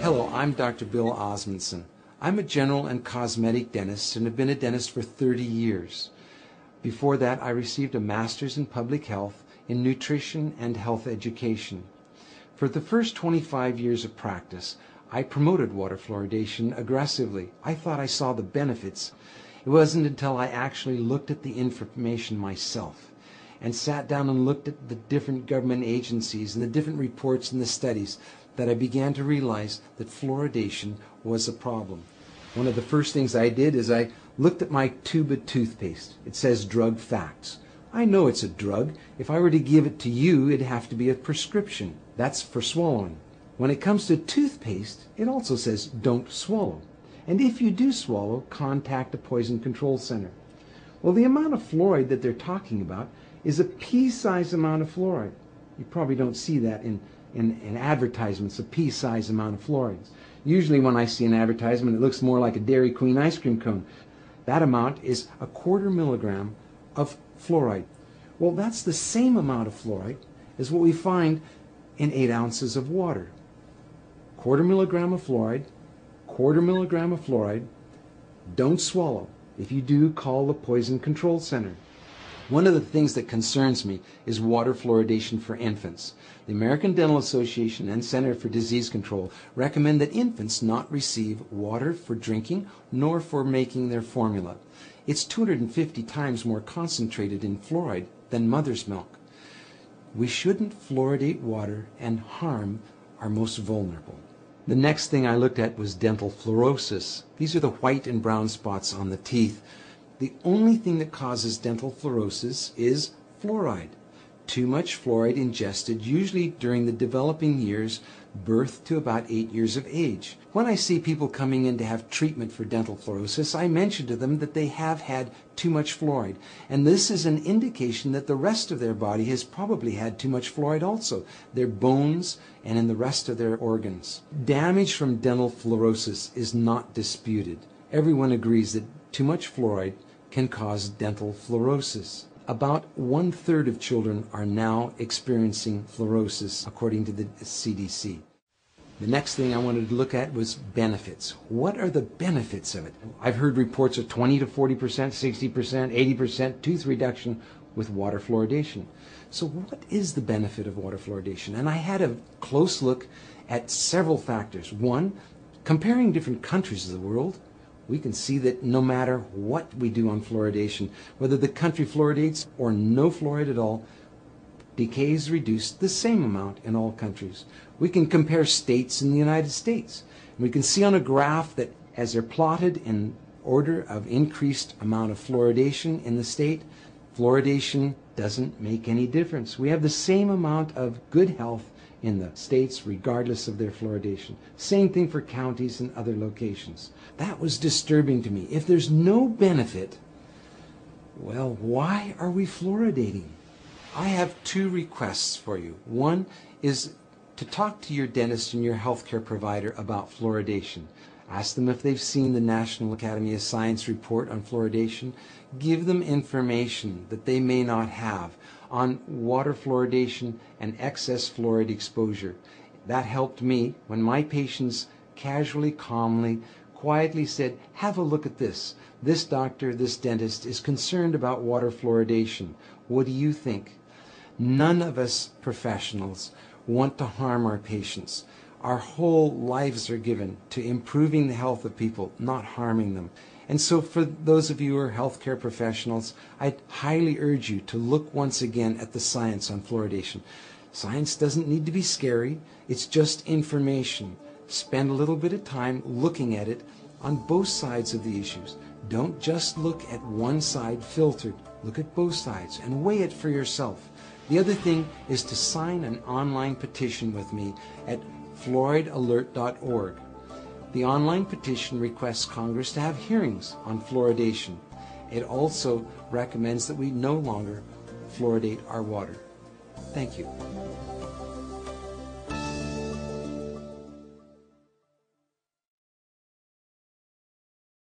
Hello, I'm Dr. Bill Osmondson. I'm a general and cosmetic dentist and have been a dentist for 30 years. Before that, I received a master's in public health in nutrition and health education. For the first 25 years of practice, I promoted water fluoridation aggressively. I thought I saw the benefits. It wasn't until I actually looked at the information myself and sat down and looked at the different government agencies and the different reports and the studies that I began to realize that fluoridation was a problem. One of the first things I did is I looked at my tube of toothpaste. It says drug facts. I know it's a drug. If I were to give it to you, it'd have to be a prescription. That's for swallowing. When it comes to toothpaste, it also says don't swallow. And if you do swallow, contact a poison control center. Well, the amount of fluoride that they're talking about is a pea-sized amount of fluoride. You probably don't see that in advertisements, a pea-sized amount of fluoride. Usually when I see an advertisement, it looks more like a Dairy Queen ice cream cone. That amount is 1/4 milligram of fluoride. Well, that's the same amount of fluoride as what we find in 8 ounces of water. 1/4 milligram of fluoride, 1/4 milligram of fluoride. Don't swallow. If you do, call the Poison Control Center. One of the things that concerns me is water fluoridation for infants. The American Dental Association and Center for Disease Control recommend that infants not receive water for drinking nor for making their formula. It's 250 times more concentrated in fluoride than mother's milk. We shouldn't fluoridate water and harm our most vulnerable. The next thing I looked at was dental fluorosis. These are the white and brown spots on the teeth. The only thing that causes dental fluorosis is fluoride. Too much fluoride ingested, usually during the developing years, birth to about 8 years of age. When I see people coming in to have treatment for dental fluorosis, I mention to them that they have had too much fluoride. And this is an indication that the rest of their body has probably had too much fluoride also, their bones and in the rest of their organs. Damage from dental fluorosis is not disputed. Everyone agrees that too much fluoride can cause dental fluorosis. About 1/3 of children are now experiencing fluorosis, according to the CDC. The next thing I wanted to look at was benefits. What are the benefits of it? I've heard reports of 20 to 40%, 60%, 80% tooth reduction with water fluoridation. So what is the benefit of water fluoridation? And I had a close look at several factors. One, comparing different countries of the world, we can see that no matter what we do on fluoridation, whether the country fluoridates or no fluoride at all, decay is reduced the same amount in all countries. We can compare states in the United States. And we can see on a graph that as they're plotted in order of increased amount of fluoridation in the state, fluoridation doesn't make any difference. We have the same amount of good health in the states regardless of their fluoridation. Same thing for counties and other locations. That was disturbing to me. If there's no benefit, well, why are we fluoridating? I have 2 requests for you. One is to talk to your dentist and your healthcare provider about fluoridation. Ask them if they've seen the National Academy of Science report on fluoridation. Give them information that they may not have on water fluoridation and excess fluoride exposure. That helped me when my patients casually, calmly, quietly said, have a look at this. This doctor, this dentist is concerned about water fluoridation. What do you think? None of us professionals want to harm our patients. Our whole lives are given to improving the health of people, not harming them. And so for those of you who are healthcare professionals, I highly urge you to look once again at the science on fluoridation. Science doesn't need to be scary. It's just information. Spend a little bit of time looking at it on both sides of the issues. Don't just look at one side filtered. Look at both sides and weigh it for yourself. The other thing is to sign an online petition with me at fluoridealert.org. The online petition requests Congress to have hearings on fluoridation. It also recommends that we no longer fluoridate our water. Thank you.